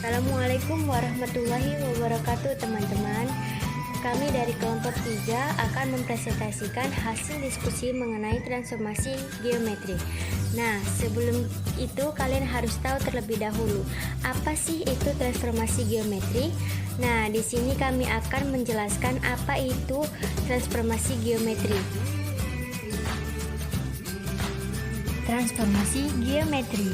Assalamualaikum warahmatullahi wabarakatuh teman-teman. Kami dari kelompok 3 akan mempresentasikan hasil diskusi mengenai transformasi geometri. Nah, sebelum itu kalian harus tahu terlebih dahulu apa sih itu transformasi geometri. Nah, di sini kami akan menjelaskan apa itu transformasi geometri. Transformasi geometri.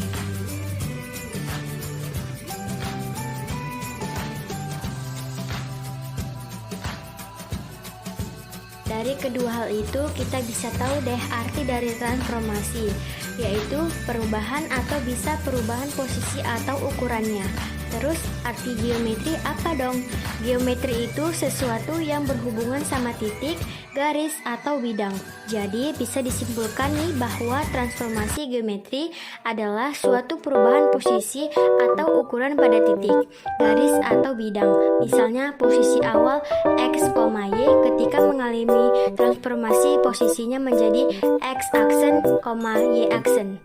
Dari kedua hal itu kita bisa tahu deh arti dari transformasi, yaitu perubahan atau bisa perubahan posisi atau ukurannya. Terus arti geometri apa dong? Geometri itu sesuatu yang berhubungan sama titik, garis, atau bidang. Jadi bisa disimpulkan nih bahwa transformasi geometri adalah suatu perubahan posisi atau ukuran pada titik, garis, atau bidang. Misalnya posisi awal X, Y ketika mengalami transformasi posisinya menjadi X aksen, Y aksen.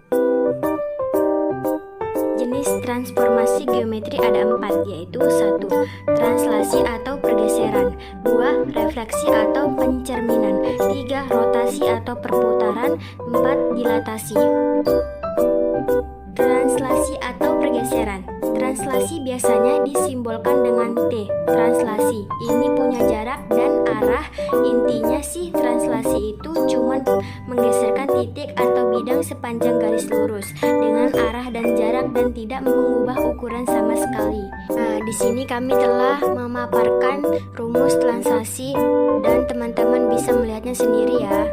Jenis transformasi geometri ada 4, yaitu 1. Translasi atau pergeseran, 2. Refleksi atau pencerminan, 3. Rotasi atau perputaran, 4. Dilatasi. Translasi atau pergeseran. Translasi biasanya disimbolkan dengan T. Translasi ini punya jarak dan arah. Intinya sih translasi itu cuma menggeserkan titik atau bidang sepanjang garis lurus dengan arah dan jarak dan tidak mengubah ukuran sama sekali. Nah, di sini kami telah memaparkan rumus translasi dan teman-teman bisa melihatnya sendiri ya.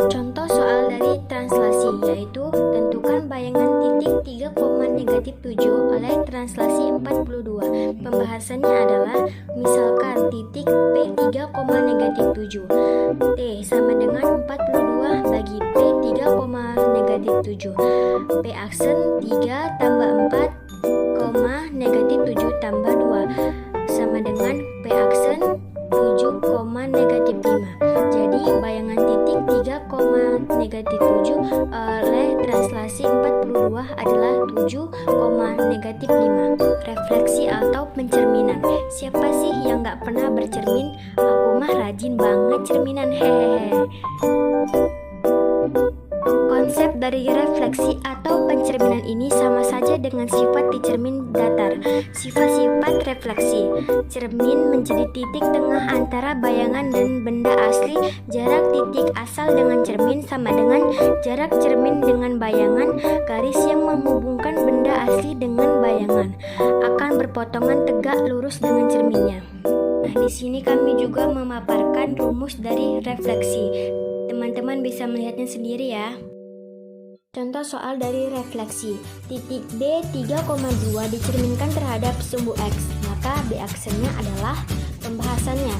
Contoh soal dari translasi yaitu tentukan bayangan titik 3,-7 oleh translasi 42. Pembahasannya adalah misalkan titik P 3,-7. T sama dengan 42 bagi P 3,-7. P aksen 3 tambah 4, -7 tambah 2 sama dengan P aksen 7,-5. Jadi bayangan titik 3,-7 oleh translasi 42 adalah 7,-5. Refleksi atau pencerminan. Siapa sih yang gak pernah bercermin? Aku mah rajin banget cerminan, hehehe. Konsep dari refleksi atau pencerminan ini sama saja dengan sifat di cermin datar. Sifat-sifat refleksi. Cermin menjadi titik tengah antara bayangan dan benda asli. Jarak titik asal dengan cermin sama dengan jarak cermin dengan bayangan. Garis yang menghubungkan benda asli dengan bayangan akan berpotongan tegak lurus dengan cerminnya. Nah, di sini kami juga memaparkan rumus dari refleksi. Teman-teman bisa melihatnya sendiri ya. Contoh soal dari refleksi. Titik B 3,2 dicerminkan terhadap sumbu X, maka B aksennya adalah pembahasannya.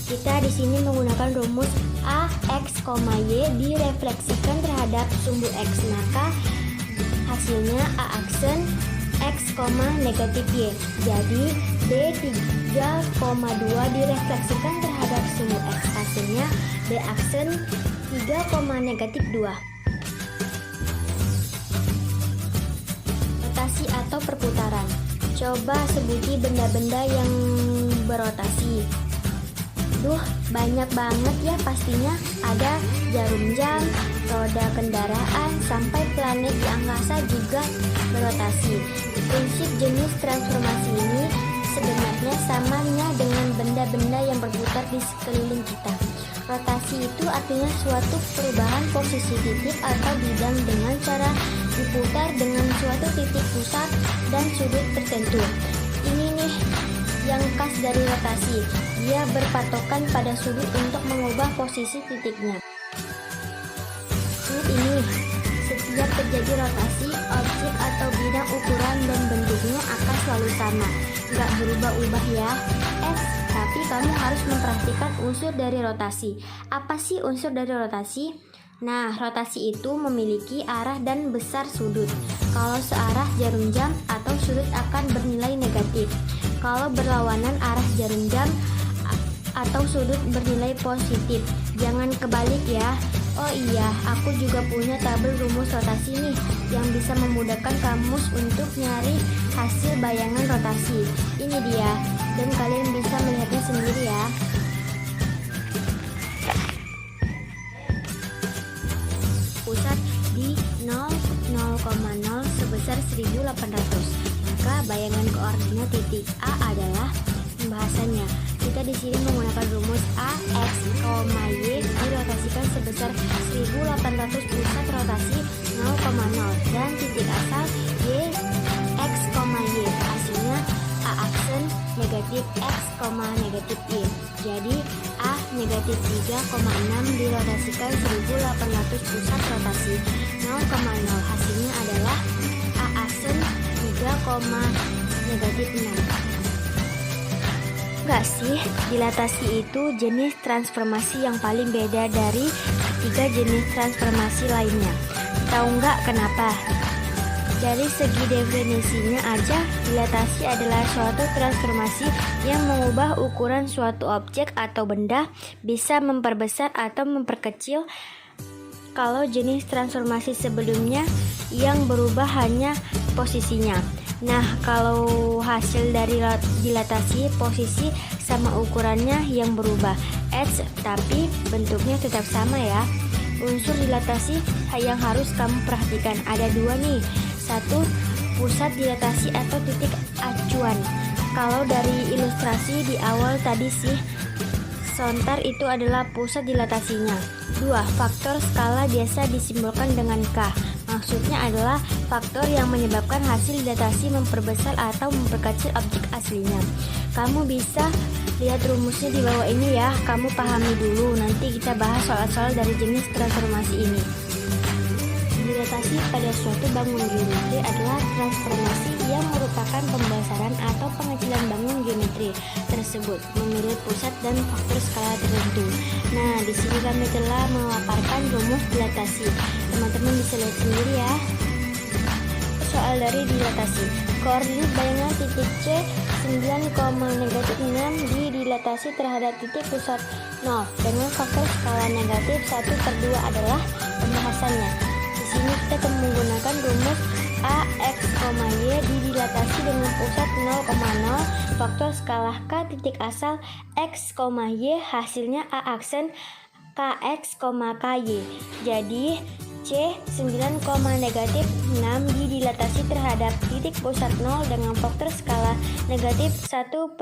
Kita di sini menggunakan rumus A X, Y direfleksikan terhadap sumbu X, maka hasilnya A aksen X, -Y. Jadi B 3,2 direfleksikan terhadap sumbu X, hasilnya B aksen 3,-2. Rotasi atau perputaran. Coba sebuti benda-benda yang berotasi. Banyak banget ya pastinya. Ada jarum jam, roda kendaraan, sampai planet di angkasa juga berotasi. Prinsip jenis transformasi ini sebenarnya samanya dengan benda-benda yang berputar di sekeliling kita. Rotasi itu artinya suatu perubahan posisi titik atau bidang dengan cara diputar dengan suatu titik pusat dan sudut tertentu. Ini nih yang khas dari rotasi. Dia berpatokan pada sudut untuk mengubah posisi titiknya. Ini setiap terjadi rotasi, objek atau bidang ukuran dan bentuknya akan selalu sama, nggak berubah-ubah ya. Tapi kamu harus memperhatikan unsur dari rotasi. Apa sih unsur dari rotasi? Nah, rotasi itu memiliki arah dan besar sudut. Kalau searah jarum jam atau sudut akan bernilai negatif. Kalau berlawanan arah jarum jam atau sudut bernilai positif. Jangan kebalik ya. Oh iya, aku juga punya tabel rumus rotasi nih yang bisa memudahkan kamus untuk nyari hasil bayangan rotasi. Ini dia, dan kalian bisa melihatnya sendiri ya. Pusat di 0,0 sebesar 1800. Maka bayangan koordinat titik A adalah pembahasannya. Kita di sini menggunakan rumus A x, y dirotasikan sebesar 1800 pusat rotasi 0,0 dan titik asal y x, y. Hasilnya A aksen negatif x, negatif y. Jadi A negatif 3,6 dirotasikan 1800 pusat rotasi 0,0. Hasilnya adalah A aksen 3, negatif 6. Enggak sih, dilatasi itu jenis transformasi yang paling beda dari ketiga jenis transformasi lainnya. Tahu nggak kenapa? Dari segi definisinya aja, dilatasi adalah suatu transformasi yang mengubah ukuran suatu objek atau benda, bisa memperbesar atau memperkecil. Kalau jenis transformasi sebelumnya yang berubah hanya posisinya. Nah, kalau hasil dari dilatasi, posisi sama ukurannya yang berubah, tapi bentuknya tetap sama ya. Unsur dilatasi yang harus kamu perhatikan ada dua nih. Satu, pusat dilatasi atau titik acuan. Kalau dari ilustrasi di awal tadi sih, sontar itu adalah pusat dilatasinya. Dua, faktor skala biasa disimbolkan dengan K. Maksudnya adalah faktor yang menyebabkan hasil dilatasi memperbesar atau memperkecil objek aslinya. Kamu bisa lihat rumusnya di bawah ini ya. Kamu pahami dulu, nanti kita bahas soal-soal dari jenis transformasi ini. Dilatasi pada suatu bangun geometri adalah transformasi yang merupakan pembesaran atau pengecilan bangun geometri tersebut menurut pusat dan faktor skala tertentu. Nah, di sini kami telah memaparkan rumus dilatasi. Teman-teman bisa lihat sendiri ya. Soal dari dilatasi. Koordinat bayangan titik C 9,6 didilatasi terhadap titik pusat 0 dengan faktor skala negatif 1/2 adalah pembahasannya. Di sini kita menggunakan rumus A x, y didilatasi dengan pusat 0,0 faktor skala K titik asal x, y hasilnya A aksen kx, ky. Jadi C 9,6 didilatasi terhadap titik pusat 0 dengan faktor skala negatif 1/2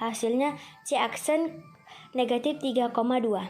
hasilnya C aksen negatif 3,2.